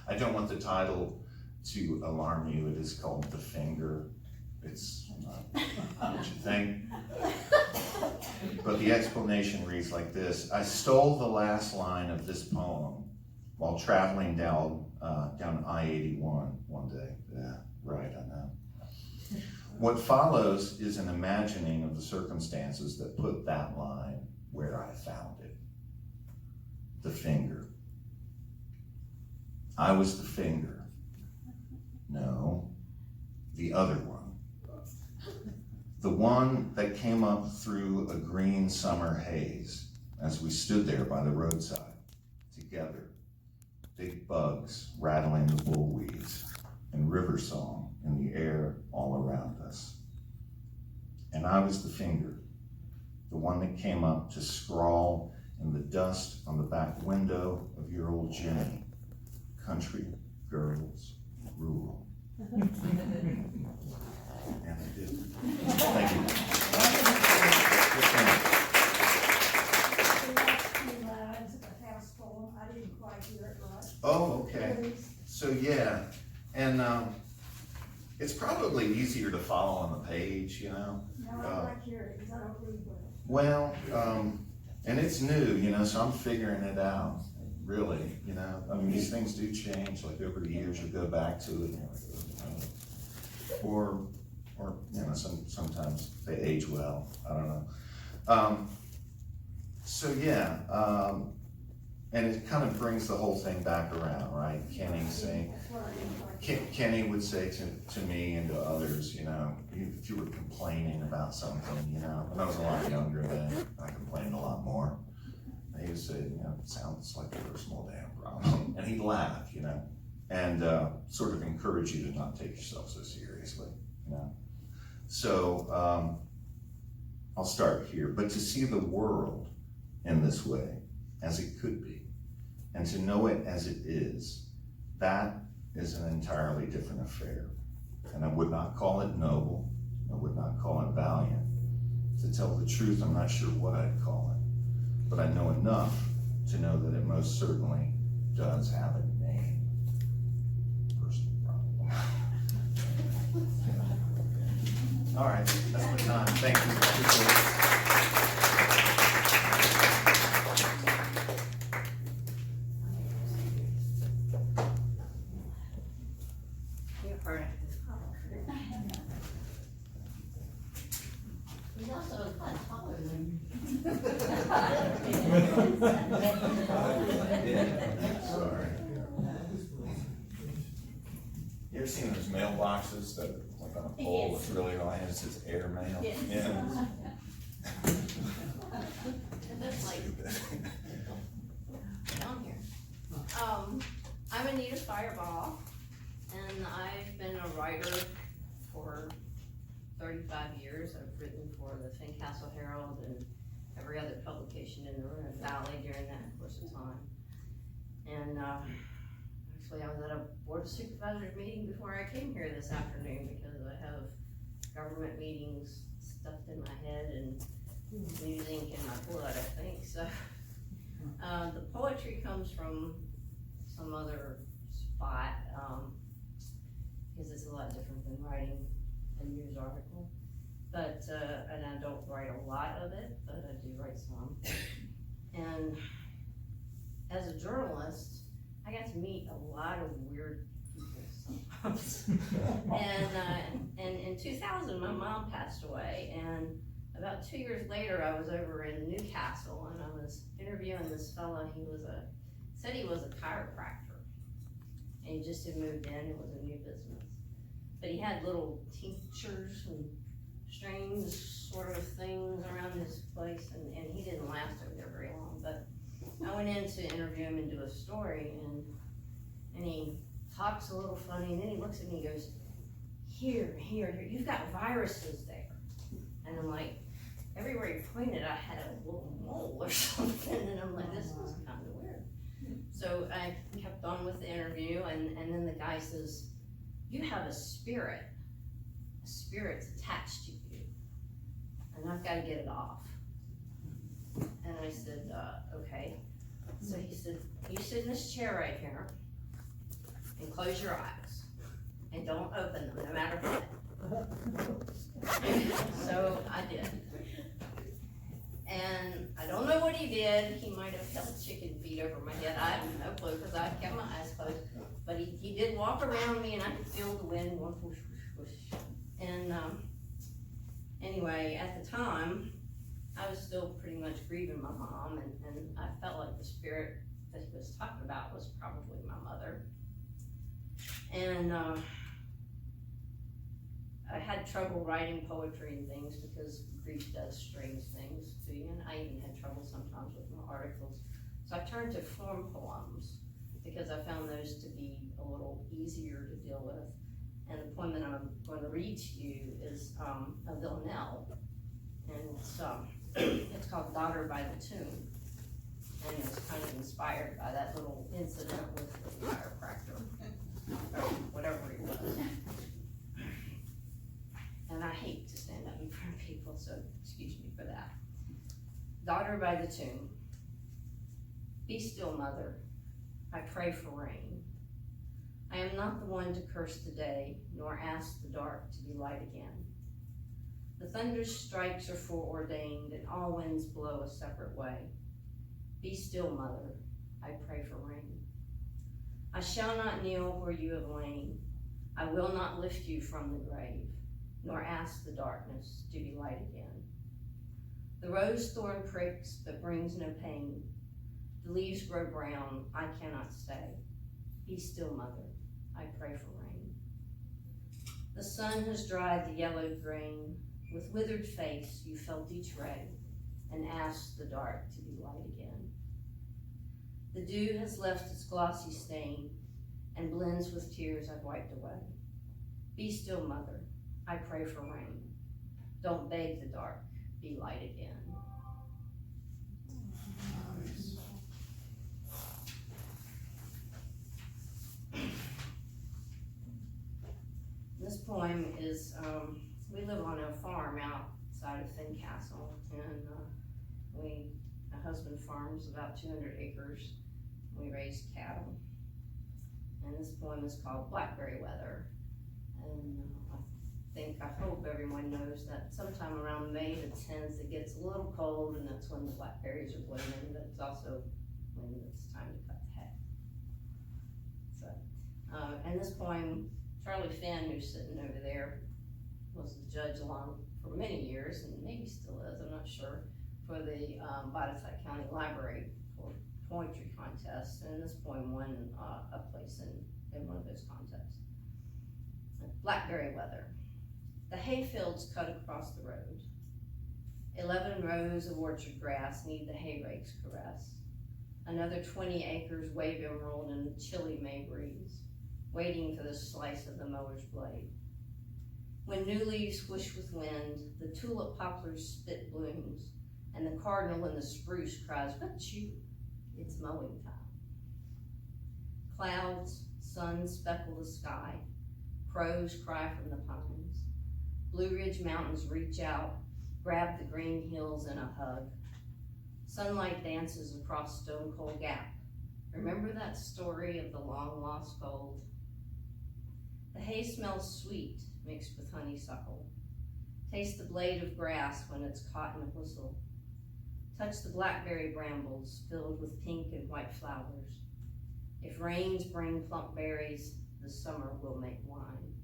I don't want the title to alarm you. It is called The Finger. It's not what you think. But the explanation reads like this. I stole the last line of this poem while traveling down I-81 one day. Yeah, right, I know. What follows is an imagining of the circumstances that put that line where I found it. The finger. I was the finger. No, the other one. The one that came up through a green summer haze as we stood there by the roadside, together, big bugs rattling the bullweeds and river song in the air all around us. And I was the finger, the one that came up to scrawl in the dust on the back window of your old Jenny, country, girls, rural. And I did. Thank you. I didn't quite hear it right. Oh, okay. So yeah, and it's probably easier to follow on the page, you know. No, I like hearing it because I don't read well. Well, and it's new, you know, so I'm figuring it out. Really, you know. I mean, these things do change. Like over the years, you go back to it, or you know, sometimes they age well. I don't know. So yeah, and it kind of brings the whole thing back around, right? Kenny saying, Kenny would say to me and to others, you know, if you were complaining about something, you know, when I was a lot younger then, I complained a lot more. And he would say, you know, it sounds like a personal damn problem. And he'd laugh, you know, and sort of encourage you to not take yourself so seriously, you know. So I'll start here. But to see the world in this way, as it could be, and to know it as it is, that is an entirely different affair. And I would not call it noble, I would not call it valiant. To tell the truth, I'm not sure what I'd call it, but I know enough to know that it most certainly does have a name. Personal problem. All right, that's my time. Thank you. He's also kind of taller than Sorry. You ever seen those mailboxes that are like on a pole with really all it says air mail? Yes. Yeah. That's like down here. I'm Anita Firebaugh, and I've been a writer for 35 years. I've written for the Fincastle Herald and every other publication in the Roanoke Valley during that course of time. And actually I was at a Board of Supervisors meeting before I came here this afternoon because I have government meetings stuffed in my head and music in my blood, I think. So the poetry comes from some other spot because it's a lot different than writing a news article. But, and I don't write a lot of it, but I do write some. And as a journalist, I got to meet a lot of weird people sometimes. And in 2000, my mom passed away, and about 2 years later, I was over in Newcastle, and I was interviewing this fellow. He was said he was a chiropractor, and he just had moved in. It was a new business. But he had little tinctures and strange sort of things around his place, and he didn't last over there very long. But I went in to interview him and do a story, and he talks a little funny, and then he looks at me and goes, here, you've got viruses there. And I'm like, everywhere he pointed, I had a little mole or something, and I'm like, this is kind of weird. So I kept on with the interview, and then the guy says, you have a spirit's attached to you, and I've got to get it off. And I said, okay. So he said, you sit in this chair right here, close your eyes and don't open them, no matter what. So I did. And I don't know what he did. He might have held chicken feet over my head. I have no clue because I kept my eyes closed. But he did walk around me and I could feel the wind going whoosh, whoosh, whoosh. And anyway, at the time, I was still pretty much grieving my mom, and I felt like the spirit that he was talking about was probably my mother. And I had trouble writing poetry and things because grief does strange things to you, and I even had trouble sometimes with my articles. So I turned to form poems because I found those to be a little easier to deal with. And the poem that I'm going to read to you is a villanelle, and it's called Daughter by the Tomb, and it's kind of inspired by that little incident with the chiropractor, or whatever he was. And I hate to stand up in front of people, so excuse me for that. Daughter by the Tomb. Be still, mother, I pray for rain. I am not the one to curse the day, nor ask the dark to be light again. The thunder's strikes are foreordained, and all winds blow a separate way. Be still, mother, I pray for rain. I shall not kneel where you have lain. I will not lift you from the grave, nor ask the darkness to be light again. The rose thorn pricks, but brings no pain. The leaves grow brown, I cannot stay. Be still, mother, I pray for rain. The sun has dried the yellowed grain. With withered face you felt each ray, and asked the dark to be light again. The dew has left its glossy stain, and blends with tears I've wiped away. Be still, mother, I pray for rain. Don't beg the dark, be light again. This poem is, we live on a farm outside of Fincastle, and my husband farms about 200 acres. We raise cattle, and this poem is called Blackberry Weather. And I hope everyone knows that sometime around May the 10th it gets a little cold, and that's when the blackberries are blooming, but it's also when it's time to cut the hay. So, and this poem, Charlie Finn, who's sitting over there, was the judge along for many years, and maybe still is, I'm not sure, for the Botetourt County Library for poetry contest, and this poem won a place in one of those contests. Blackberry Weather. The hayfields cut across the road. 11 rows of orchard grass need the hay rake's caress. Another 20 acres wave emerald in the chilly May breeze, waiting for the slice of the mower's blade. When new leaves swish with wind, the tulip poplar's spit blooms, and the cardinal in the spruce cries, "What you? It's mowing time." Clouds, sun speckle the sky. Crows cry from the pines. Blue Ridge Mountains reach out, grab the green hills in a hug. Sunlight dances across Stone Cold Gap. Remember that story of the long-lost gold? The hay smells sweet, mixed with honeysuckle. Taste the blade of grass when it's caught in a whistle. Touch the blackberry brambles filled with pink and white flowers. If rains bring plump berries, the summer will make wine.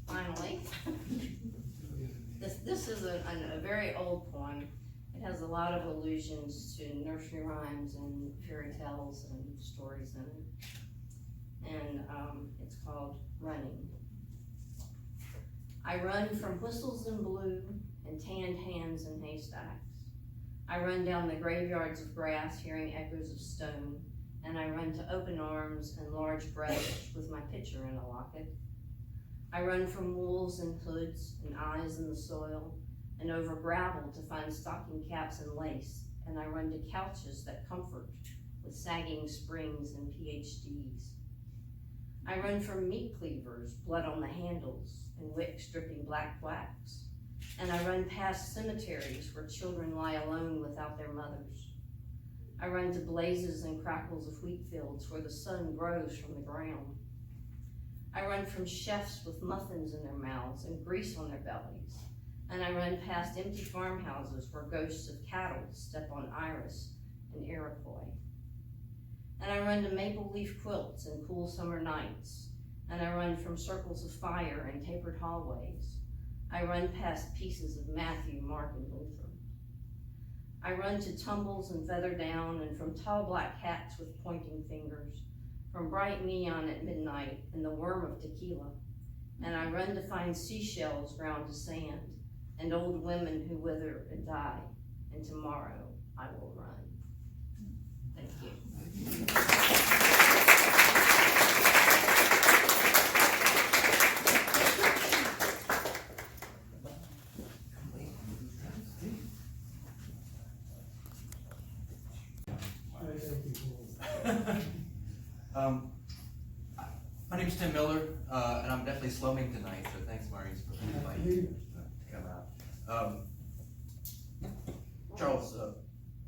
Finally, this is a very old poem. It has a lot of allusions to nursery rhymes and fairy tales and stories in it. And it's called Running. I run from whistles in blue and tanned hands in haystacks. I run down the graveyards of grass, hearing echoes of stone, and I run to open arms and large breasts with my pitcher in a locket. I run from wolves and hoods and eyes in the soil, and over gravel to find stocking caps and lace, and I run to couches that comfort with sagging springs and PhDs. I run from meat cleavers, blood on the handles, and wicks dripping black wax, and I run past cemeteries where children lie alone without their mothers, I run to blazes and crackles of wheat fields where the sun grows from the ground. I run from chefs with muffins in their mouths and grease on their bellies. And I run past empty farmhouses where ghosts of cattle step on iris and Iroquois. And I run to maple leaf quilts and cool summer nights. And I run from circles of fire and tapered hallways. I run past pieces of Matthew, Mark, and Luther. I run to tumbles and feather down and from tall black hats with pointing fingers, from bright neon at midnight and the worm of tequila. And I run to find seashells ground to sand and old women who wither and die. And tomorrow I will run. Thank you. My name's Tim Miller, and I'm definitely slumming tonight, so thanks, Maurice, for inviting me to come out. Charles,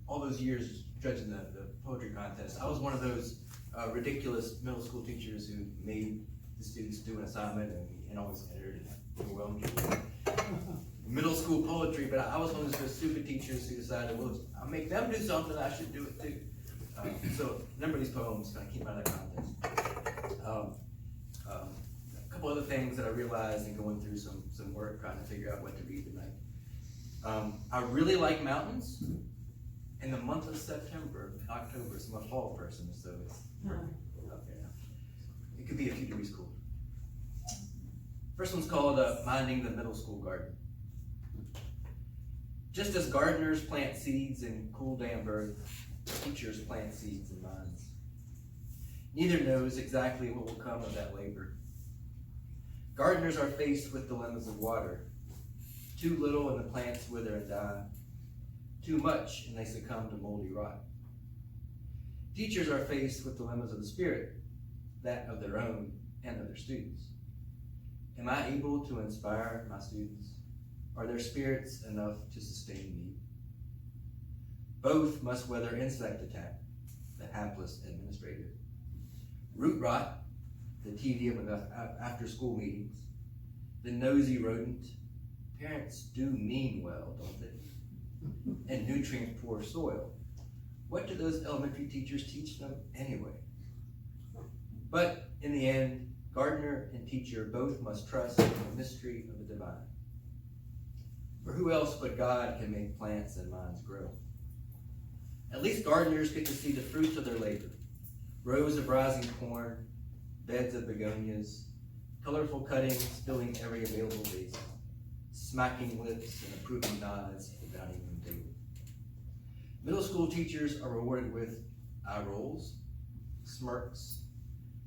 all those years judging the poetry contest, I was one of those ridiculous middle school teachers who made the students do an assignment and always entered and overwhelmed middle school poetry, but I was one of those stupid teachers who decided, well, I'll make them do something, I should do it too. So a number of these poems kind of came out of that contest. A couple other things that I realized in going through some work trying to figure out what to read tonight. I really like mountains. In the month of September, October, so I'm a fall person, so it's okay now. It could be a few degrees cool. First one's called Minding the Middle School Garden. Just as gardeners plant seeds in cool damp earth, teachers plant seeds in minds. Neither knows exactly what will come of that labor. Gardeners are faced with dilemmas of water. Too little and the plants wither and die. Too much and they succumb to moldy rot. Teachers are faced with dilemmas of the spirit, that of their own and of their students. Am I able to inspire my students? Are their spirits enough to sustain me? Both must weather insect attack, the hapless administrator. Root rot, the tedium of after-school meetings. The nosy rodent. Parents do mean well, don't they? And nutrient-poor soil. What do those elementary teachers teach them anyway? But in the end, gardener and teacher both must trust in the mystery of the divine. For who else but God can make plants and minds grow? At least gardeners get to see the fruits of their labor. Rows of rising corn, beds of begonias, colorful cuttings filling every available vase, smacking lips and approving nods at the dining room table. Middle school teachers are rewarded with eye rolls, smirks,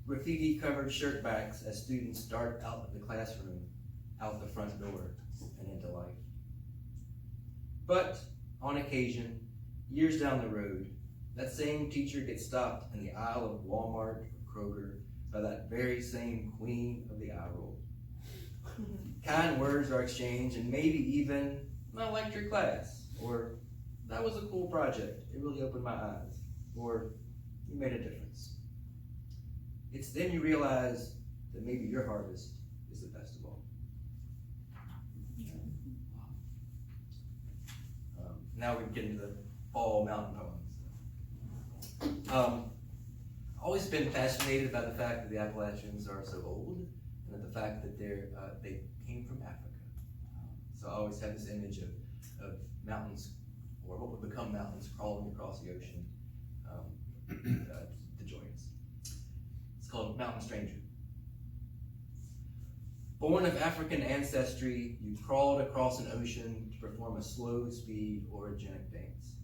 graffiti-covered shirt backs as students dart out of the classroom, out the front door, and into life. But on occasion, years down the road, that same teacher gets stopped in the aisle of Walmart or Kroger by that very same queen of the eye roll. Kind words are exchanged and maybe even, I liked your class, or that was a cool project, it really opened my eyes, or you made a difference. It's then you realize that maybe your harvest is the best of all. Now we get into the fall mountain poems. I've always been fascinated by the fact that the Appalachians are so old, and that the fact that they came from Africa. So I always have this image of mountains, or what would become mountains, crawling across the ocean to join us. It's called Mountain Stranger. Born of African ancestry, you crawled across an ocean to perform a slow speed orogenic dance.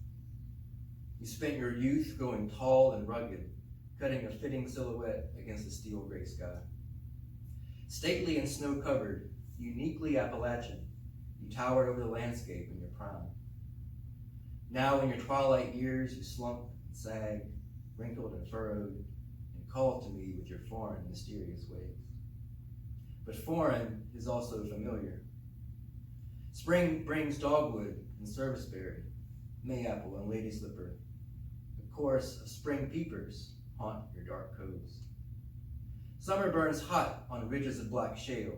You spent your youth growing tall and rugged, cutting a fitting silhouette against the steel gray sky. Stately and snow-covered, uniquely Appalachian, you towered over the landscape in your prime. Now in your twilight years, you slump and sag, wrinkled and furrowed, and called to me with your foreign, mysterious ways. But foreign is also familiar. Spring brings dogwood and serviceberry, mayapple and lady slipper, a chorus of spring peepers haunt your dark coves. Summer burns hot on ridges of black shale,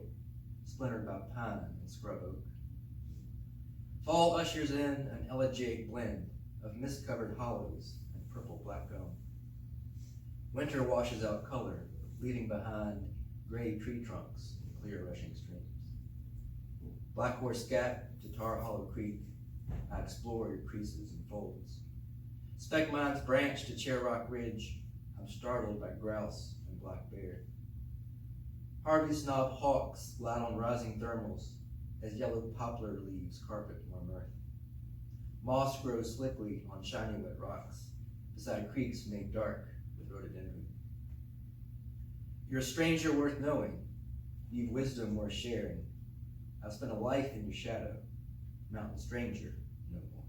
splintered by pine and scrub oak. Fall ushers in an elegiac blend of mist-covered hollows and purple black gum. Winter washes out color, leaving behind gray tree trunks and clear rushing streams. Black Horse Gap to Tar Hollow Creek, I explore your creases and folds. Speck Mines branch to Chair Rock Ridge, I'm startled by grouse and black bear. Harvey Snob hawks glide on rising thermals as yellow poplar leaves carpet warm earth. Moss grows slickly on shiny wet rocks beside creeks made dark with rhododendron. You're a stranger worth knowing, you've wisdom worth sharing. I've spent a life in your shadow, mountain stranger no more.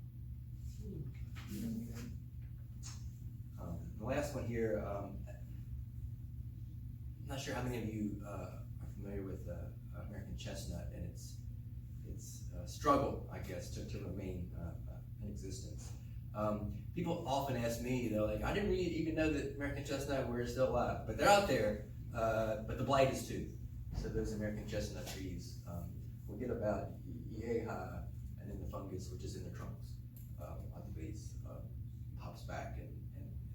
The last one here, I'm not sure how many of you are familiar with American chestnut and its struggle, I guess, to remain in existence. People often ask me, like, I didn't really even know that American chestnut were still alive, but they're out there, but the blight is too. So those American chestnut trees will get about yay high, and then the fungus, which is in the trunks at the base, pops back and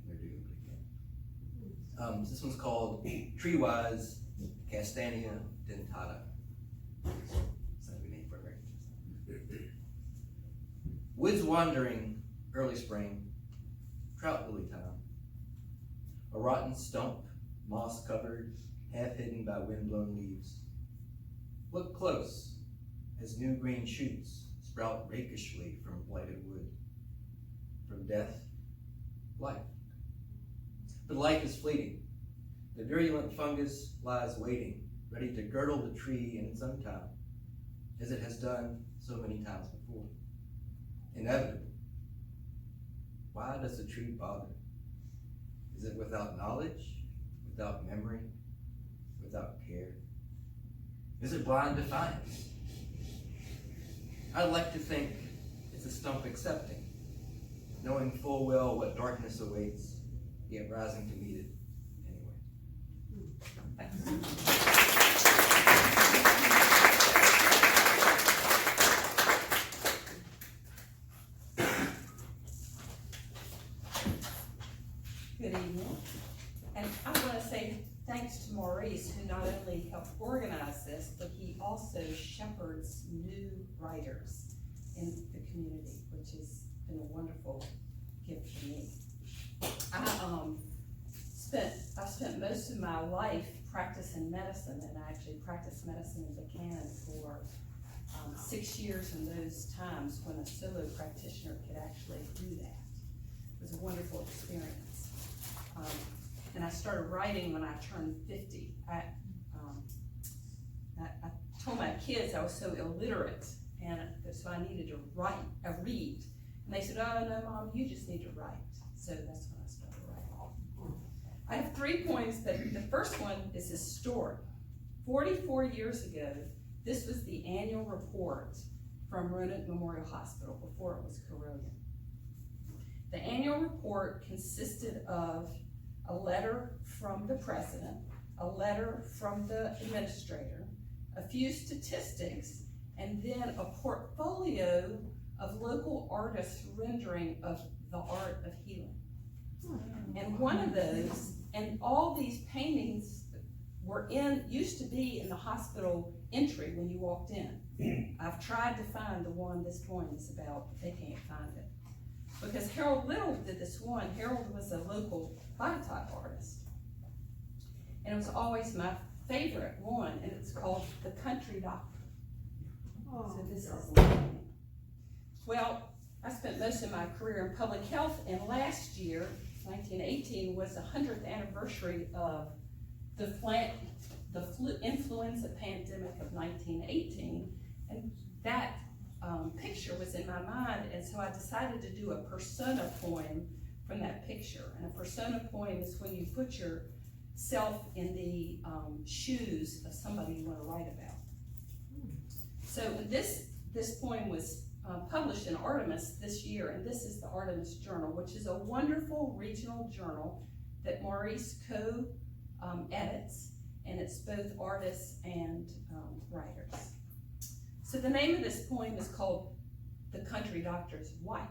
they're doomed again. This one's called Treewise Castanea dentata. It's not a good name for American chestnut. Woods wandering, early spring, trout lily time. A rotten stump, moss covered, half hidden by wind-blown leaves. Look close as new green shoots sprout rakishly from blighted wood. From death, life. But life is fleeting. The virulent fungus lies waiting, ready to girdle the tree in some time, as it has done so many times before. Inevitable. Why does the tree bother? Is it without knowledge, without memory, without care? Is it blind defiance? I'd like to think it's a stump accepting, knowing full well what darkness awaits, yet rising to meet it anyway. Thanks. Good evening. And I want to say thanks to Maurice, who not only helped organize this, but he also shepherds new writers in the community, which has been a wonderful gift for me. I spent most of my life practicing medicine, and I actually practiced medicine in Buchanan for 6 years in those times when a solo practitioner could actually do that. It was a wonderful experience. And I started writing when I turned 50. I told my kids I was so illiterate, and so I needed to read. And they said, "Oh, no, Mom, you just need to write." So that's when I started writing. I have 3 poems, but the first one is historic. 44 years ago, this was the annual report from Roanoke Memorial Hospital before it was Corona. The annual report consisted of a letter from the president, a letter from the administrator, a few statistics, and then a portfolio of local artists' rendering of the art of healing. And one of those, and all these paintings used to be in the hospital entry when you walked in. I've tried to find the one this poem is about, but they can't find it. Because Harold Little did this one. Harold was a local Botetourt artist. And it was always my favorite one, and it's called The Country Doctor. So this is, well, I spent most of my career in public health, and last year, 1918, was the 100th anniversary of the influenza pandemic of 1918, and that picture was in my mind, and so I decided to do a persona poem from that picture. And a persona poem is when you put yourself in the shoes of somebody you want to write about. So this poem was published in Artemis this year, and this is the Artemis Journal, which is a wonderful regional journal that Maurice co-edits, and it's both artists and writers. So the name of this poem is called The Country Doctor's Wife,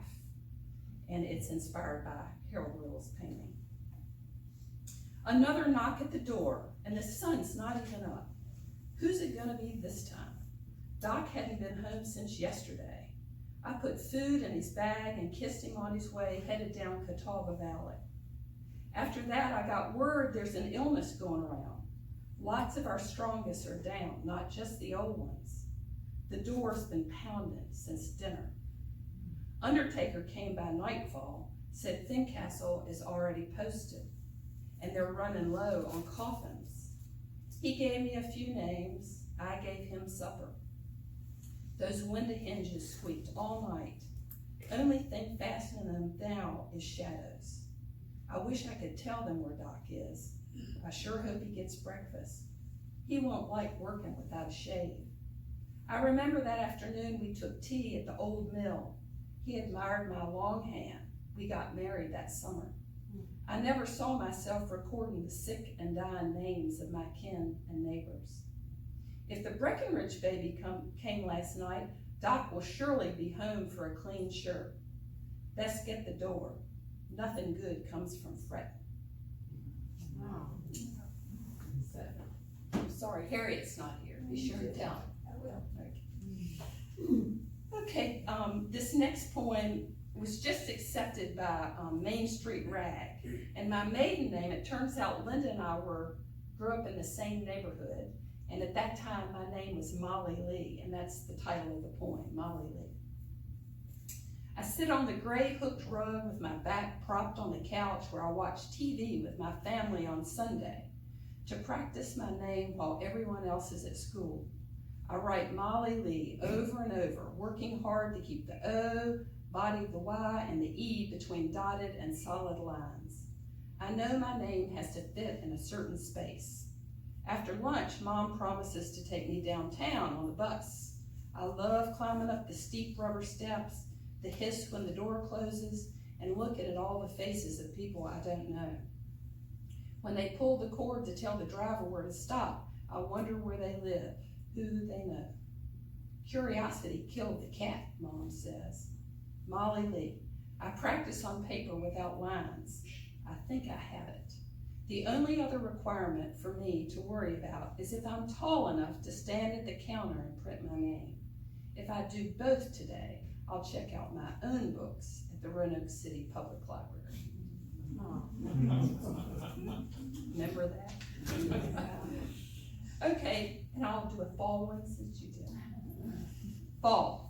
and it's inspired by Harold Will's painting. Another knock at the door, and the sun's not even up. Who's it gonna be this time? Doc hadn't been home since yesterday. I put food in his bag and kissed him on his way, headed down Catawba Valley. After that, I got word there's an illness going around. Lots of our strongest are down, not just the old ones. The door's been pounded since dinner. Undertaker came by nightfall, said Fincastle is already posted, and they're running low on coffins. He gave me a few names, I gave him supper. Those window hinges squeaked all night. Only thing fastening them now is shadows. I wish I could tell them where Doc is. I sure hope he gets breakfast. He won't like working without a shave. I remember that afternoon we took tea at the old mill. He admired my long hand. We got married that summer. I never saw myself recording the sick and dying names of my kin and neighbors. If the Breckenridge baby came last night, Doc will surely be home for a clean shirt. Best get the door. Nothing good comes from fretting. So, I'm sorry, Harriet's not here. Be sure to tell her. I will. Okay, this next poem was just accepted by Main Street Rag. And my maiden name, it turns out Linda and I grew up in the same neighborhood. And at that time, my name was Molly Lee, and that's the title of the poem, Molly Lee. I sit on the gray hooked rug with my back propped on the couch where I watch TV with my family on Sunday to practice my name while everyone else is at school. I write Molly Lee over and over, working hard to keep the O, body of the Y, and the E between dotted and solid lines. I know my name has to fit in a certain space. After lunch, Mom promises to take me downtown on the bus. I love climbing up the steep rubber steps, the hiss when the door closes, and looking at all the faces of people I don't know. When they pull the cord to tell the driver where to stop, I wonder where they live, who they know. Curiosity killed the cat, Mom says. Molly Lee, I practice on paper without lines. I think I have it. The only other requirement for me to worry about is if I'm tall enough to stand at the counter and print my name. If I do both today, I'll check out my own books at the Roanoke City Public Library. Remember that? Okay, and I'll do a fall one since you did. Fall.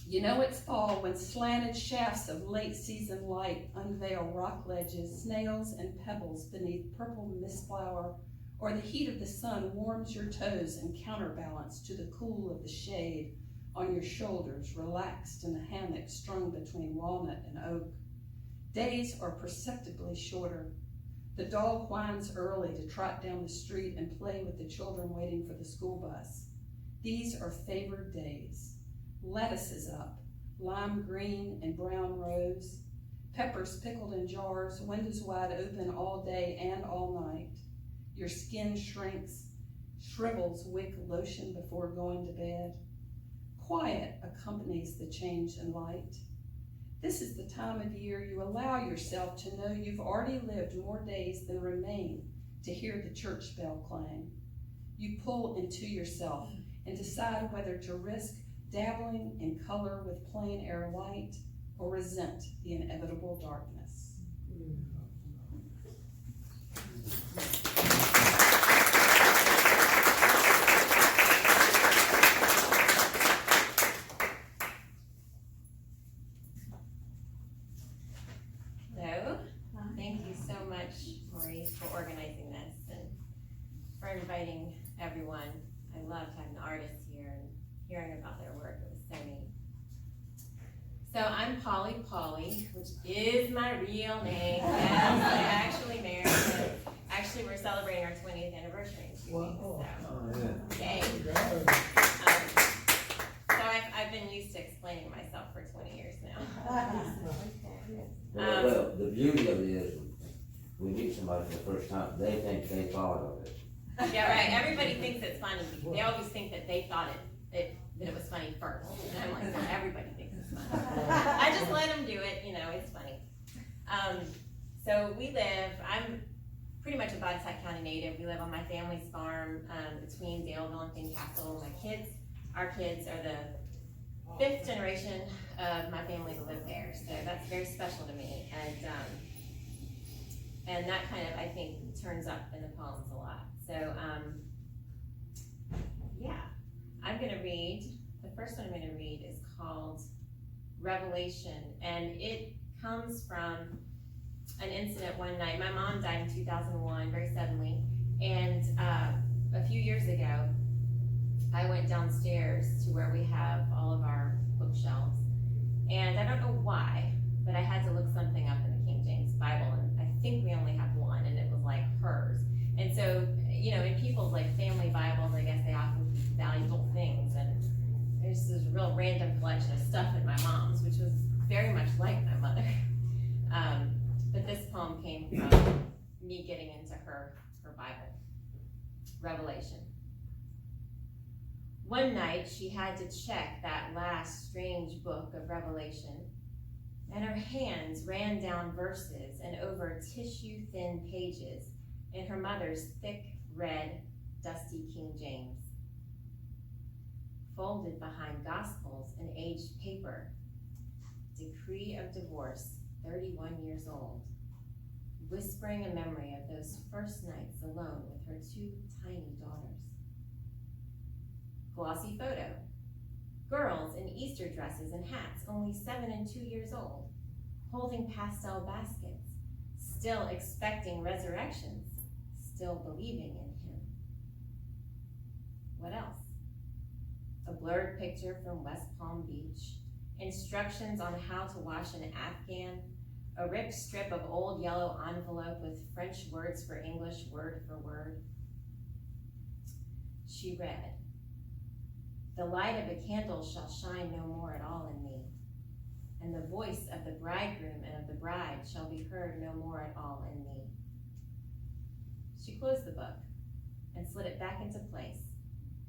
You know it's fall when slanted shafts of late season light unveil rock ledges, snails and pebbles beneath purple mistflower, or the heat of the sun warms your toes and counterbalance to the cool of the shade on your shoulders, relaxed in a hammock strung between walnut and oak. Days are perceptibly shorter. The dog whines early to trot down the street and play with the children waiting for the school bus. These are favored days. Lettuce is up, lime green and brown rose, peppers pickled in jars, windows wide open all day and all night. Your skin shrinks, shrivels wick lotion before going to bed. Quiet accompanies the change in light. This is the time of year you allow yourself to know you've already lived more days than remain to hear the church bell clang. You pull into yourself and decide whether to risk dabbling in color with plain air light or resent the inevitable darkness. Hello, thank you so much, Maurice, for organizing this and for inviting everyone. I love having the artists here and hearing about their work. It was so neat. So I'm Pauley, which is my real name. Yes, I'm actually married. Actually, we're celebrating our 20th anniversary in 2 weeks. So, yay. So I've I've been used to explaining myself for 20 years now. Well, the beauty of it is, we meet somebody for the first time, they think they thought of it. Yeah, right, everybody thinks it's funny. They always think that they thought that it was funny first. And I'm like, no, everybody thinks it's funny. I just let them do it, it's funny. So I'm pretty much a Botetourt County native. We live on my family's farm between Daleville and Fincastle. Our kids are the 5th generation of my family to live there. So that's very special to me. And that kind of, I think, turns up in the poems a lot. So, yeah, the first one I'm gonna read is called Revelation, and it comes from an incident one night. My mom died in 2001, very suddenly, and a few years ago, I went downstairs to where we have all of our bookshelves, and I don't know why, but I had to look something up in the King James Bible, and I think we only have one, and it was like hers. And so, in people's like family Bibles, I guess they often keep valuable things, and there's this real random collection of stuff in my mom's, which was very much like my mother. But this poem came from me getting into her Bible. Revelation. One night she had to check that last strange book of Revelation, and her hands ran down verses and over tissue-thin pages in her mother's thick, red, dusty King James. Folded behind Gospels and aged paper, decree of divorce, 31 years old, whispering a memory of those first nights alone with her 2 tiny daughters. Glossy photo, girls in Easter dresses and hats, only 7 and 2 years old, holding pastel baskets, still expecting resurrections, still believing in him. What else? A blurred picture from West Palm Beach, instructions on how to wash an Afghan, a ripped strip of old yellow envelope with French words for English word for word. She read, "The light of a candle shall shine no more at all in me, and the voice of the bridegroom and of the bride shall be heard no more at all in me." She closed the book and slid it back into place,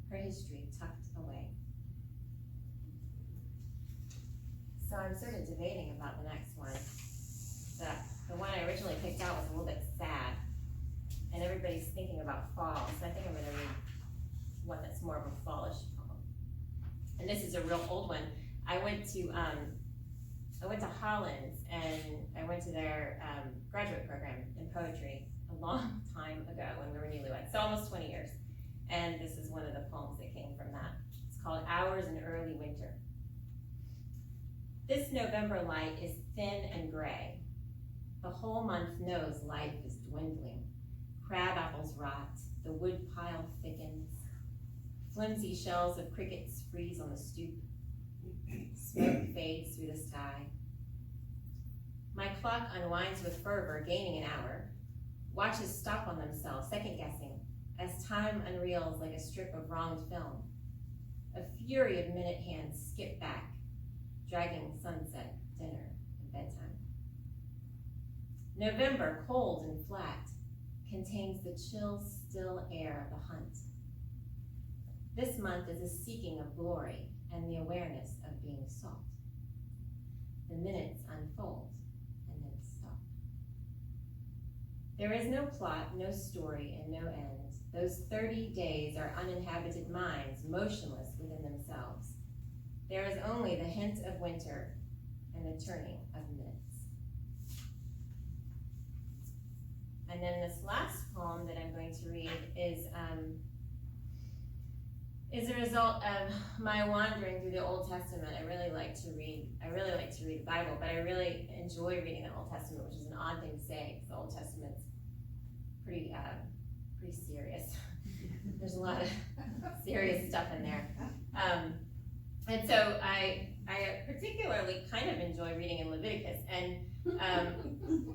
her history tucked away. So I'm sort of debating about the next one. The one I originally picked out was a little bit sad, and everybody's thinking about fall, so I think I'm gonna read one that's more of a fallish poem. And this is a real old one. I went to Holland, and I went to their graduate program in poetry a long time ago when we were newlyweds, so almost 20 years. And this is one of the poems that came from that. It's called Hours in Early Winter. This November light is thin and gray. The whole month knows life is dwindling. Crab apples rot, the wood pile thickens. Flimsy shells of crickets freeze on the stoop. Smoke fades through the sky. My clock unwinds with fervor, gaining an hour. Watches stop on themselves, second-guessing, as time unreels like a strip of wronged film. A fury of minute hands skip back, dragging sunset, dinner, and bedtime. November, cold and flat, contains the chill, still air of the hunt. This month is a seeking of glory and the awareness of being sought. The minutes unfold and then stop. There is no plot, no story, and no end. Those 30 days are uninhabited minds, motionless within themselves. There is only the hint of winter and the turning of minutes. And then this last poem that I'm going to read is a result of my wandering through the Old Testament. I really like to read the Bible, but I really enjoy reading the Old Testament, which is an odd thing to say, because the Old Testament's pretty serious. There's a lot of serious stuff in there. And so I particularly kind of enjoy reading in Leviticus, and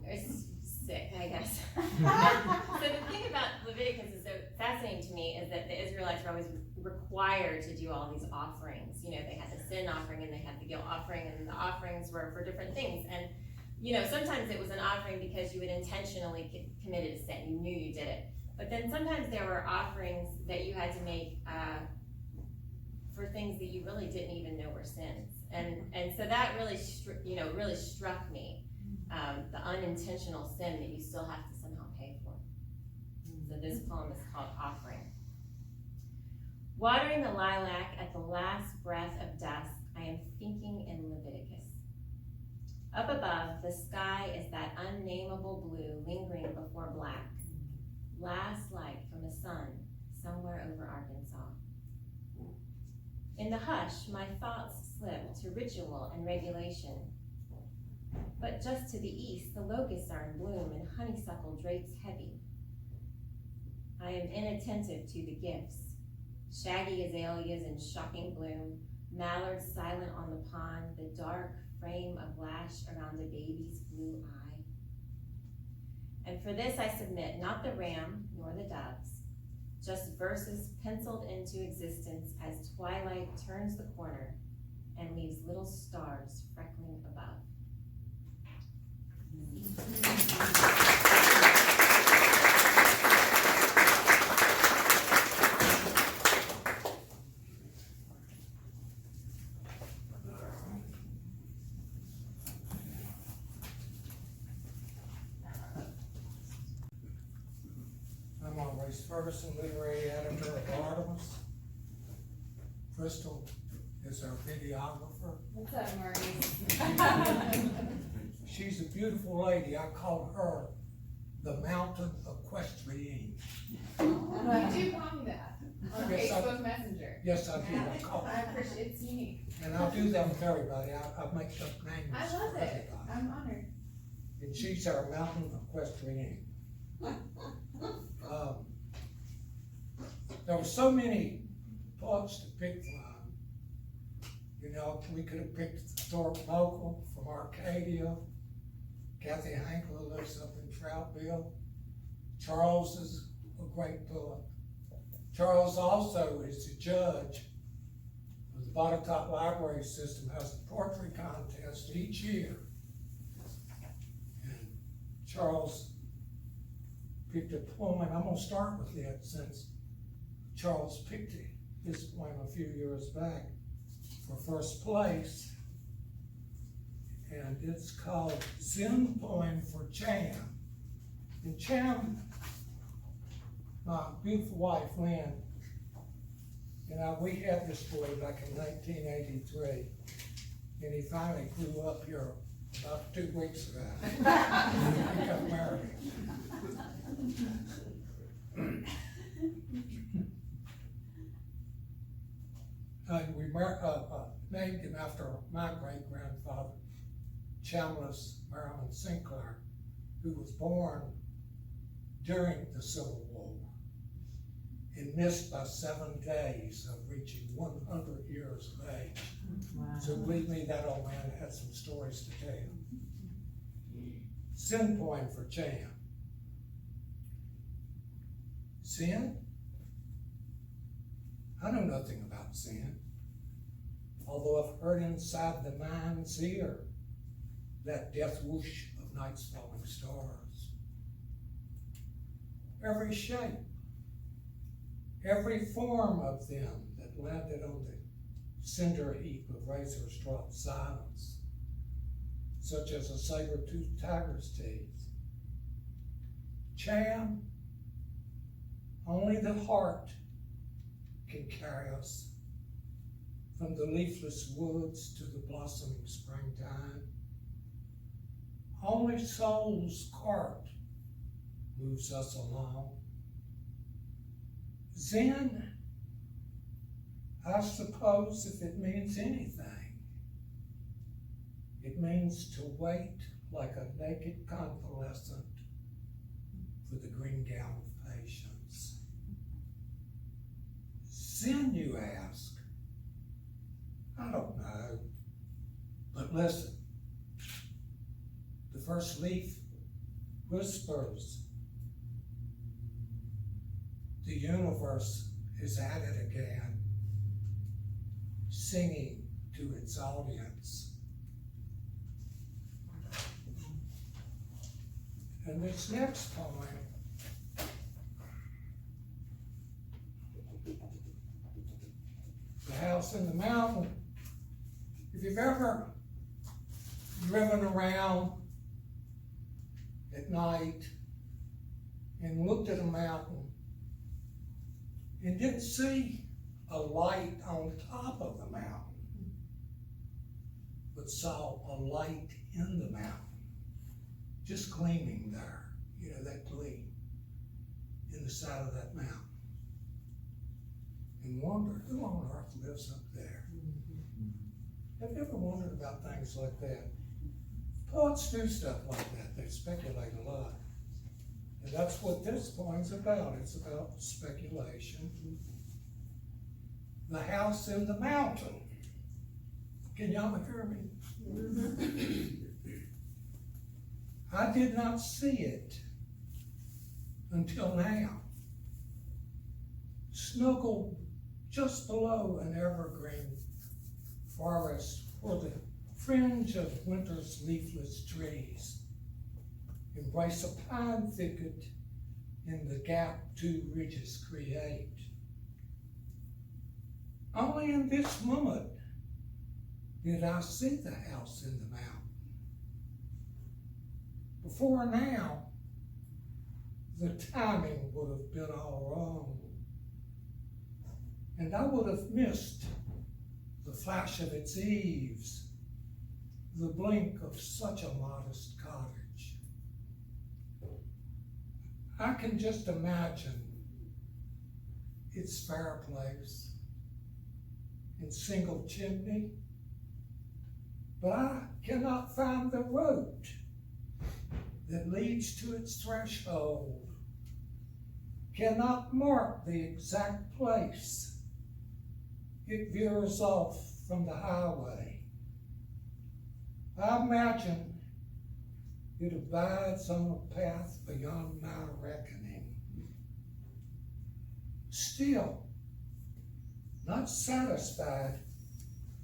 it's sick, I guess. So the thing about Leviticus is so fascinating fascinating to me is that the Israelites were always required to do all these offerings. You know, they had the sin offering and they had the guilt offering, and the offerings were for different things. And, you know, sometimes it was an offering because you had intentionally committed a sin. You knew you did it. But then sometimes there were offerings that you had to make for things that you really didn't even know were sins. And so that really, really struck me, the unintentional sin that you still have to somehow pay for. So this poem is called Offering. Watering the lilac at the last breath of dusk, I am thinking in Leviticus. Up above, the sky is that unnameable blue lingering before black. Last light from the sun somewhere over Arkansas. In the hush, my thoughts slip to ritual and regulation. But just to the east, the locusts are in bloom and honeysuckle drapes heavy. I am inattentive to the gifts. Shaggy azaleas in shocking bloom, mallards silent on the pond, the dark frame of lash around a baby's blue eye. And for this I submit not the ram nor the doves, just verses penciled into existence as twilight turns the corner and leaves little stars freckling above. I'm Maurice Ferguson, literary editor of Artemis. Crystal is our videographer. What's up, Maurice? She's a beautiful lady. I call her the Mountain Equestrienne. You do call me that on Yes, Facebook Messenger. Yes, I do. I call I her. appreciate it's unique. And I do that with everybody. I make up names I love for it. everybody. I'm honored. And she's our Mountain Equestrienne. There were so many poets to pick from. You know, we could have picked Thorpe Local from Arcadia. Kathy Hankel lives up in Troutville. Charles is a great poet. Charles also is the judge of the Botetourt Library System, has a poetry contest each year. And Charles picked a poem, and I'm gonna start with it since Charles picked his poem a few years back for first place. And it's called Zen Poem for Cham. And Cham, my beautiful wife, Lynn, we had this boy back in 1983, and he finally grew up here about 2 weeks ago. He got married. And we named him after my great-grandfather, Chambliss Maryland Sinclair, who was born during the Civil War and missed by 7 days of reaching 100 years of age. Wow. So believe me, that old man had some stories to tell. Sin poem for Cham. Sin? I know nothing about sin, although I've heard inside the mind's ear that death whoosh of night's falling stars. Every shape, every form of them that landed on the cinder heap of razor-strop silence, such as a saber-toothed tiger's teeth. Cham, only the heart can carry us from the leafless woods to the blossoming springtime. Only soul's cart moves us along. Zen, I suppose if it means anything, it means to wait like a naked convalescent for the green gown of patience. Zen, you ask? I don't know, but listen. The first leaf whispers the universe is at it again, singing to its audience. And this next poem, The House in the Mountain, if you've ever driven around at night and looked at a mountain and didn't see a light on top of the mountain, but saw a light in the mountain, just gleaming there, you know, that gleam in the side of that mountain, and wondered, who on earth lives up there? Have you ever wondered about things like that? Poets do stuff like that. They speculate a lot. And that's what this poem's about. It's about speculation. The house in the mountain. Can y'all hear me? I did not see it until now. Snuggled just below an evergreen forest where the fringe of winter's leafless trees embrace a pine thicket in the gap two ridges create. Only in this moment did I see the house in the mountain. Before now, the timing would have been all wrong, and I would have missed the flash of its eaves, the blink of such a modest cottage. I can just imagine its fireplace and single chimney, but I cannot find the road that leads to its threshold, cannot mark the exact place it veers off from the highway. I imagine it abides on a path beyond my reckoning. Still, not satisfied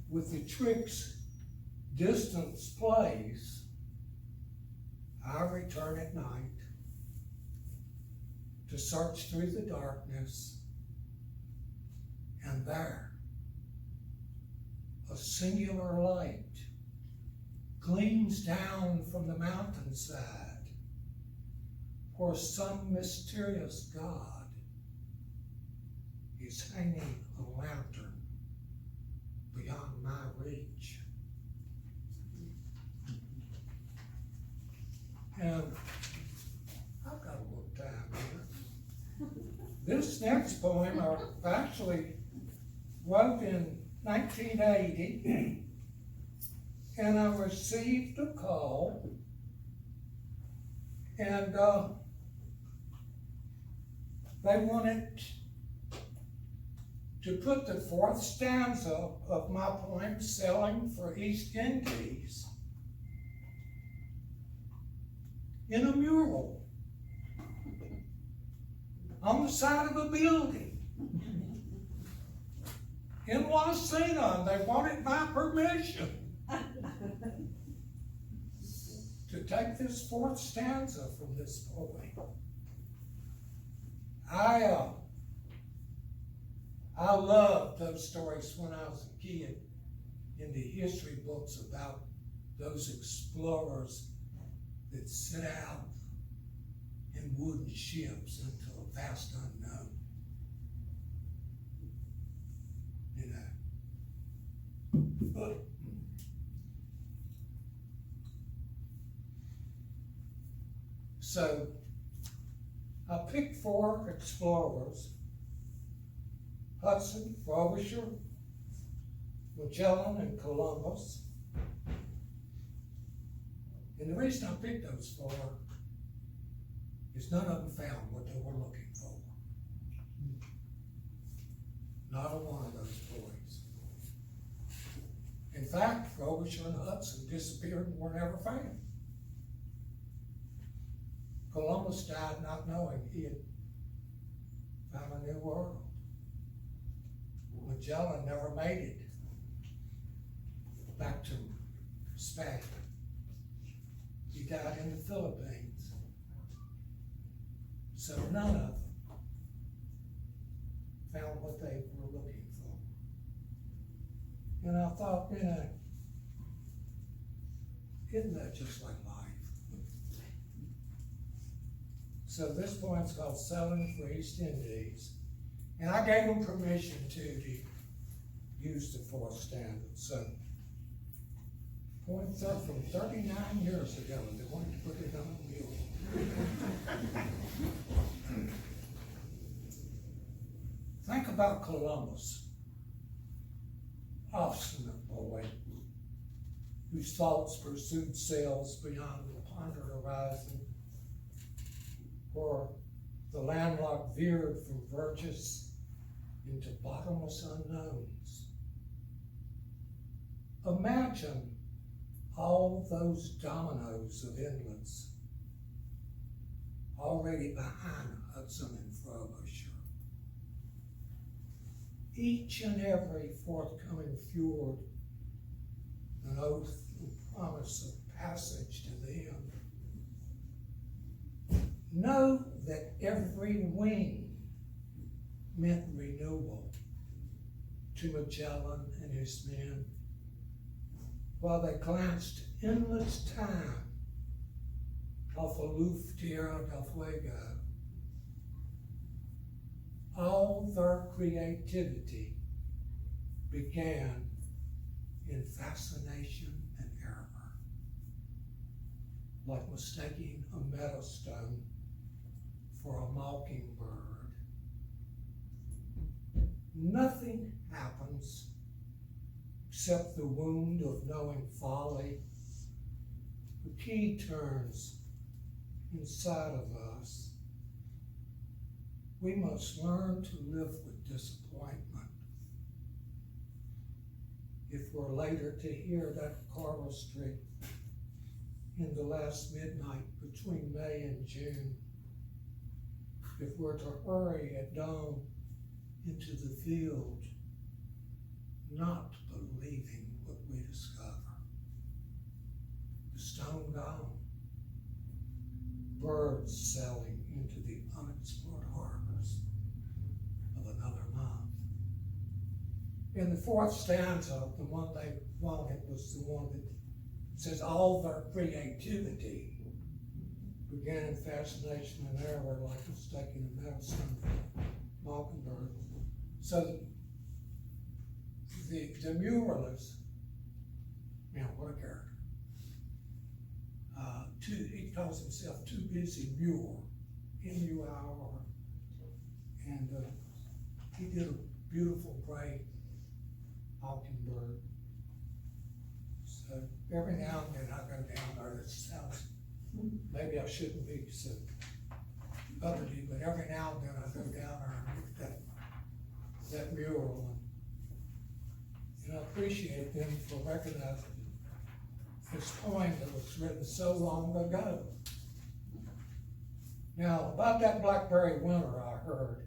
with the tricks distance plays, I return at night to search through the darkness, and there, a singular light gleams down from the mountainside where some mysterious God is hanging a lantern beyond my reach. And I've got a little time here. This next poem I actually wrote in 1980, and I received a call, and they wanted to put the fourth stanza of my poem, Sailing for East Indies, in a mural on the side of a building in Wasena, and they wanted my permission to take this fourth stanza from this poem. I loved those stories when I was a kid in the history books about those explorers that set out in wooden ships into a vast unknown. You know. But so I picked 4 explorers: Hudson, Frobisher, Magellan, and Columbus. And the reason I picked those 4 is none of them found what they were looking for. Not a one of those boys. In fact, Frobisher and Hudson disappeared and were never found. Columbus died not knowing he had found a new world. Magellan never made it back to Spain. He died in the Philippines. So none of them found what they were looking for. And I thought, isn't that just like life? So this poem's called Sailing for East Indies. And I gave them permission to use the fourth stanza. So, poem's up from 39 years ago, and they wanted to put it on a mule. Think about Columbus, obstinate boy, whose thoughts pursued sails beyond the pondered horizon, where the landlocked veered from Burgess into bottomless unknowns. Imagine all those dominoes of inlets already behind Hudson and Frobisher. Each and every forthcoming fjord, an oath and promise of passage to the end. Know that every wing meant renewal to Magellan and his men, while they glanced endless time off aloof Tierra del Fuego. All their creativity began in fascination and error, like mistaking a meadowstone for a mockingbird. Nothing happens except the wound of knowing folly. The key turns inside of us. We must learn to live with disappointment. If we're later to hear that choristry in the last midnight between May and June, if we're to hurry at dawn into the field, not believing what we discover. The stone gone, birds sailing into the unexplored harbors of another month. In the fourth stanza, the one they wanted was the one that says all their creativity began in fascination and error, like mistaking a meadowstone for a mockingbird. So the muralist, man, what a character. He calls himself Too Busy Mule, M-U-R, and he did a beautiful gray mockingbird. So every now and then I go down there, it sounds, maybe I shouldn't be so uppity, but every now and then I go down there and look at that mural, and I appreciate them for recognizing this poem that was written so long ago. Now, about that blackberry winter I heard,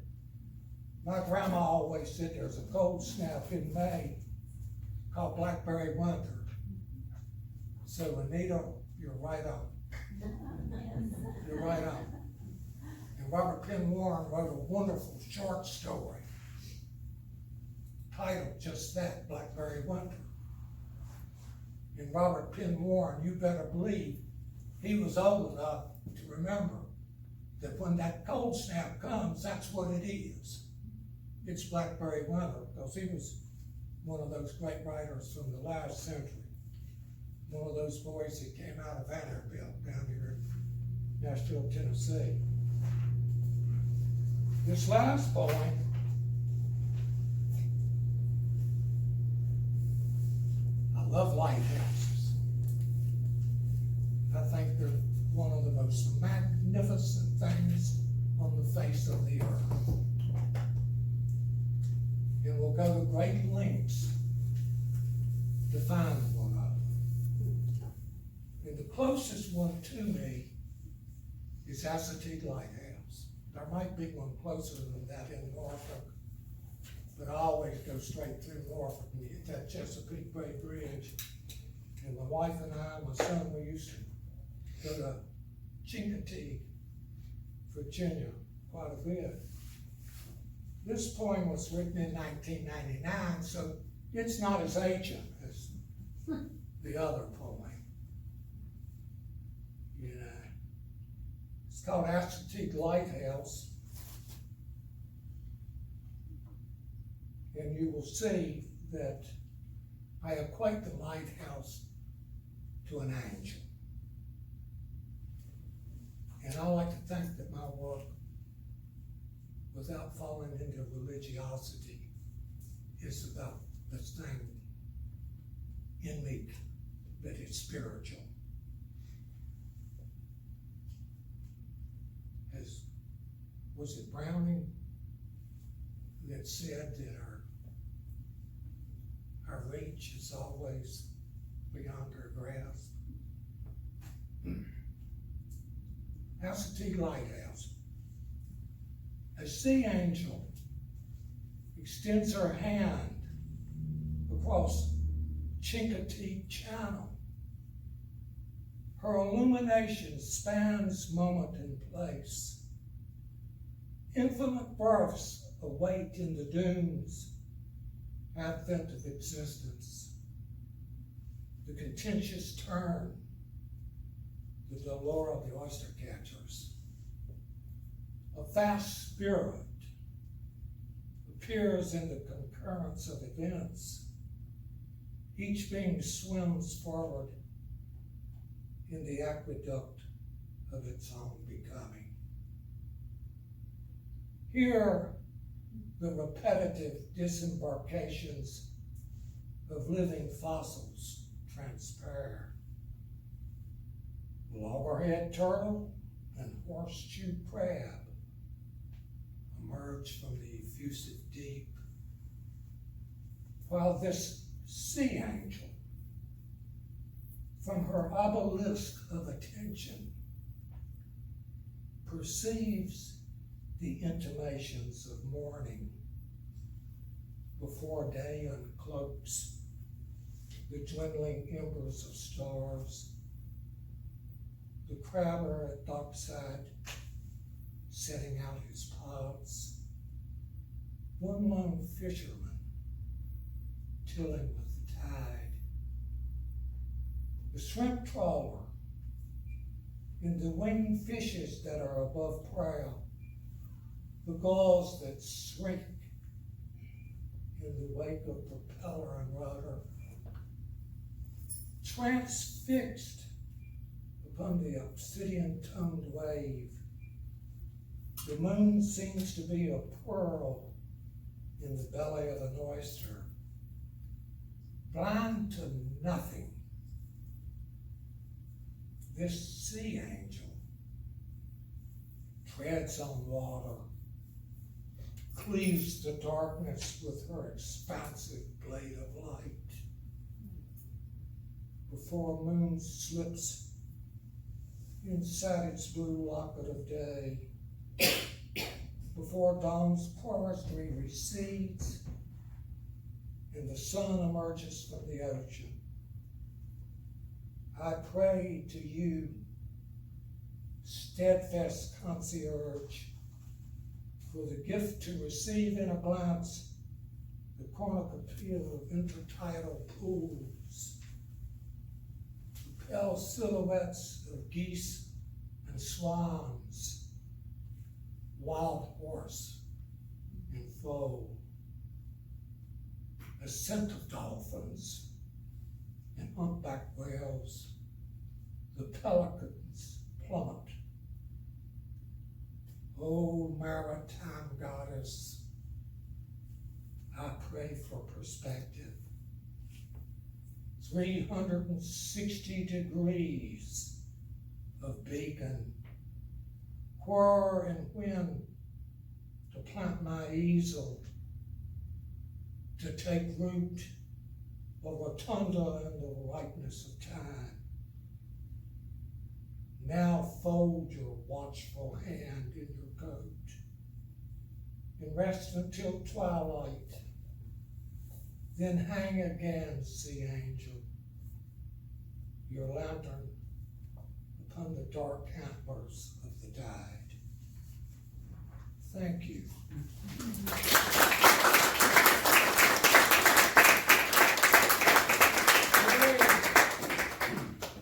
my grandma always said there's a cold snap in May called blackberry winter. So Anita, you're right on. You're right on. And Robert Penn Warren wrote a wonderful short story titled just that, Blackberry Winter. And Robert Penn Warren, you better believe, he was old enough to remember that when that cold snap comes, that's what it is. It's Blackberry Winter, because he was one of those great writers from the last century. One of those boys that came out of Vanderbilt down here in Nashville, Tennessee. This last poem, I love lighthouses. I think they're one of the most magnificent things on the face of the earth. And we'll go to great lengths to find one of them. And the closest one to me is Assateague Lighthouse. There might be one closer than that in Norfolk, but I always go straight through Norfolk and get that Chesapeake Bay Bridge. And my wife and I, my son, we used to go to Chincoteague, Virginia, quite a bit. This poem was written in 1999, so it's not as ancient as the other poem. You know, it's called Assateague Lighthouse. And you will see that I equate the lighthouse to an angel. And I like to think that my work, without falling into religiosity, is about this thing in me that is spiritual. Was it Browning that said that our reach is always beyond our grasp? Assateague Lighthouse. A sea angel extends her hand across Chincoteague Channel. Her illumination spans moment and place. Infinite births await in the dunes, advent of existence, the contentious turn, the dolor of the oyster catchers. A vast spirit appears in the concurrence of events. Each being swims forward in the aqueduct of its own becoming. Here, the repetitive disembarkations of living fossils transpire. Loggerhead turtle and horseshoe crab emerge from the effusive deep, while this sea angel, from her obelisk of attention, perceives the intimations of morning before day uncloaks the dwindling embers of stars. The crabber at dockside setting out his pods, one lone fisherman tilling with the tide, the shrimp trawler and the winged fishes that are above prow, the gulls that shrink in the wake of propeller and rudder, transfixed upon the obsidian-tongued wave. The moon seems to be a pearl in the belly of an oyster, blind to nothing. This sea angel treads on water, cleaves the darkness with her expansive blade of light. Before moon slips inside its blue locket of day, before dawn's choristry recedes and the sun emerges from the ocean, I pray to you, steadfast concierge, for the gift to receive in a glance the cornucopia of intertidal pools, the pale silhouettes of geese and swans, wild horse and foal, a scent of dolphins and humpback whales, the pelicans plummet. O maritime goddess, I pray for perspective. 360 degrees of beacon, where and when to plant my easel, to take root of rotunda in the ripeness of time. Now fold your watchful hand in your coat. and rest until twilight. Then hang again, sea angel, your lantern upon the dark outbursts of the tide. Thank you.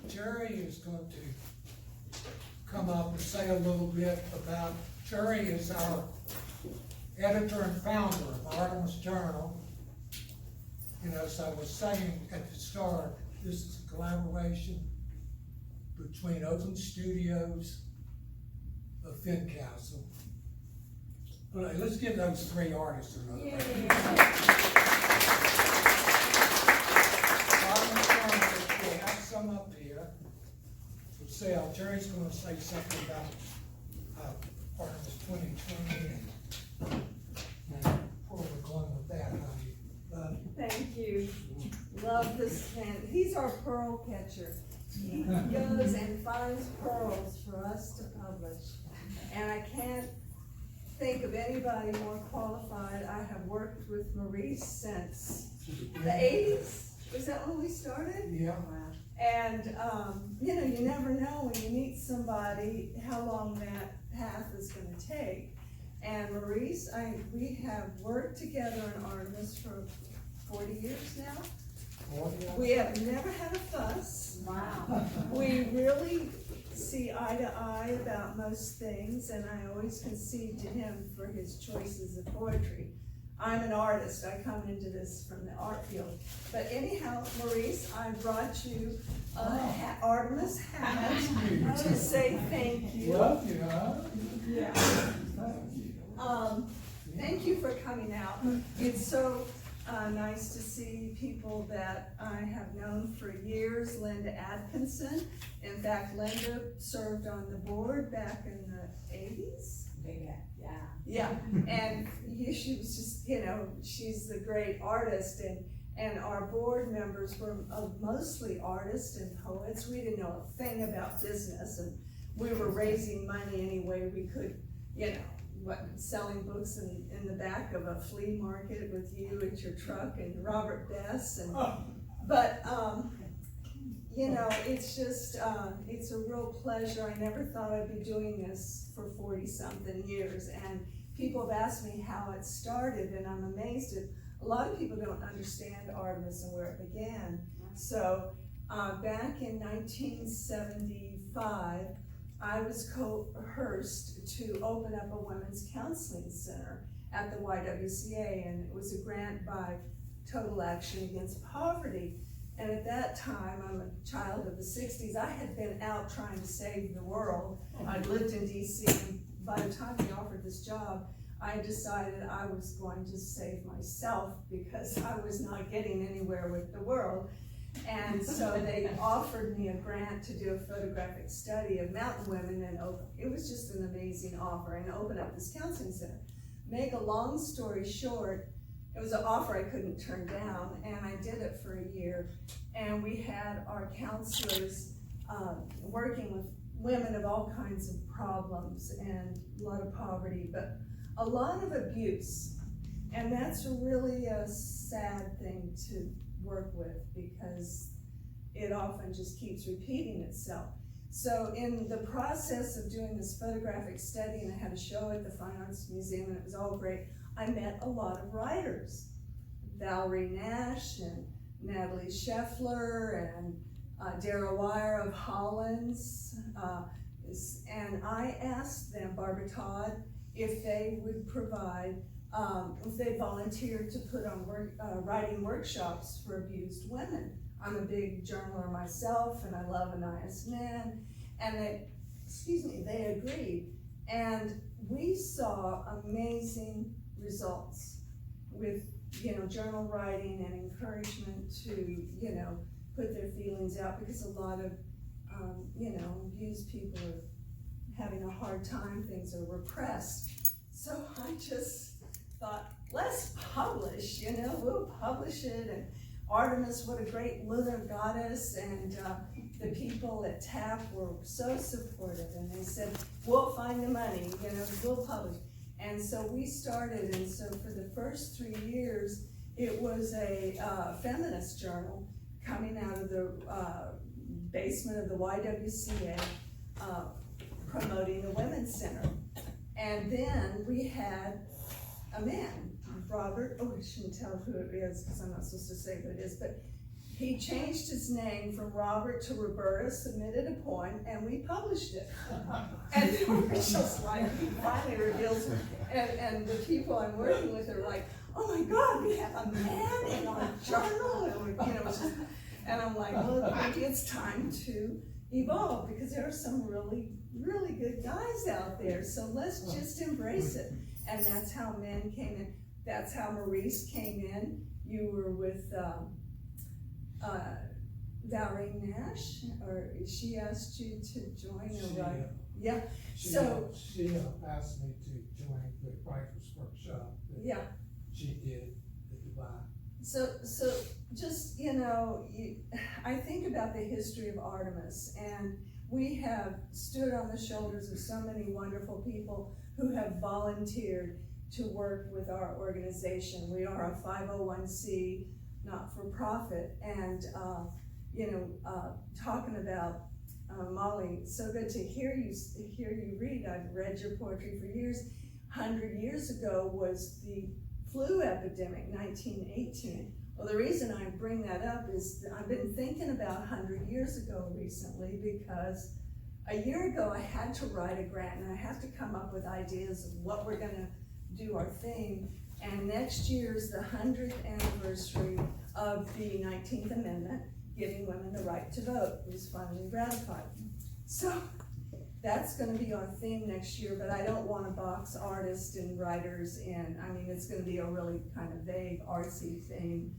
Jerry is going to come up and say a little bit about, Jerry is our editor and founder of Artemis Journal. You know, as I was saying at the start, this is a collaboration between Open Studios of Fincastle. All right, let's give those three artists another round. Artemis Journal, we'll have some up here for sale. Jerry's going to say something about Artemis 2020 and where we're going with that, honey. Thank you. Love this man. He's our pearl catcher. He goes and finds pearls for us to publish. And I can't think of anybody more qualified. I have worked with Maurice since the 80s. Was that when we started? Yeah. And, you know, you never know when you meet somebody how long that path is going to take. And Maurice, we have worked together in Artemis for 40 years now. We have never had a fuss. Wow. We really see eye to eye about most things, and I always concede to him for his choices of poetry. I'm an artist. I come into this from the art field. But anyhow, Maurice, I brought you a Artemis hat to say thank you. Love you, huh? Yeah. Thank you for coming out. It's so nice to see people that I have known for years. Linda Atkinson. In fact, Linda served on the board back in the 80s. Yeah, and she was just, you know, she's a great artist, and our board members were mostly artists and poets. We didn't know a thing about business, and we were raising money any way we could, you know, selling books in the back of a flea market with you at your truck and Robert Bess, and but you know, it's just it's a real pleasure. I never thought I'd be doing this for 40-something years, and people have asked me how it started, and I'm amazed at a lot of people don't understand Artemis and where it began. So back in 1975, I was coerced to open up a women's counseling center at the YWCA, and it was a grant by Total Action Against Poverty. And at that time, I'm a child of the 60s, I had been out trying to save the world. I'd lived in DC, and by the time he offered this job, I decided I was going to save myself because I was not getting anywhere with the world. And so they offered me a grant to do a photographic study of mountain women, and it was just an amazing offer, and open up this counseling center. Make a long story short, it was an offer I couldn't turn down, and I did it for a year. And we had our counselors working with women of all kinds of problems and a lot of poverty, but a lot of abuse. And that's really a sad thing to work with because it often just keeps repeating itself. So in the process of doing this photographic study, and I had a show at the Fine Arts Museum, and it was all great, I met a lot of writers. Valerie Nash and Natalie Scheffler and Dara Wire of Hollins. And I asked them, Botetourt, if they would provide, if they volunteered to put on writing workshops for abused women. I'm a big journaler myself, and I love Anais Nin, and they agreed. And we saw amazing results with, you know, journal writing and encouragement to, you know, put their feelings out, because a lot of, you know, abused people are having a hard time, things are repressed. So I just thought, let's publish, you know, we'll publish it. And Artemis, what a great lunar goddess, and the people at TAP were so supportive, and they said, we'll find the money, you know, we'll publish. And so we started, and so for the first 3 years, it was a feminist journal coming out of the basement of the YWCA, promoting the Women's Center. And then we had a man, Robert, oh, I shouldn't tell who it is because I'm not supposed to say who it is, but he changed his name from Robert to Roberta, submitted a poem, and we published it. And it was just like, he finally reveals, and the people I'm working with are like, oh my God, we have a man in our journal, and we, you know, it's just, and I'm like, well, maybe it's time to evolve, because there are some really, really good guys out there, so let's just embrace it. And that's how men came in, that's how Maurice came in. You were with, Valerie Nash, or she asked you to join, or right? Yeah, She asked me to join the writers workshop that yeah. she did at Dubai. So just, you know, I think about the history of Artemis, and we have stood on the shoulders of so many wonderful people who have volunteered to work with our organization. We are a 501c not-for-profit, and talking about Molly, so good to hear you read. I've read your poetry for years. 100 years ago was the flu epidemic, 1918. Well, the reason I bring that up is I've been thinking about 100 years ago recently, because a year ago I had to write a grant, and I have to come up with ideas of what we're gonna do our theme. And next year's the 100th anniversary of the 19th Amendment, giving women the right to vote. It was finally ratified. So that's gonna be our theme next year, but I don't wanna box artists and writers in. I mean, it's gonna be a really kind of vague, artsy theme.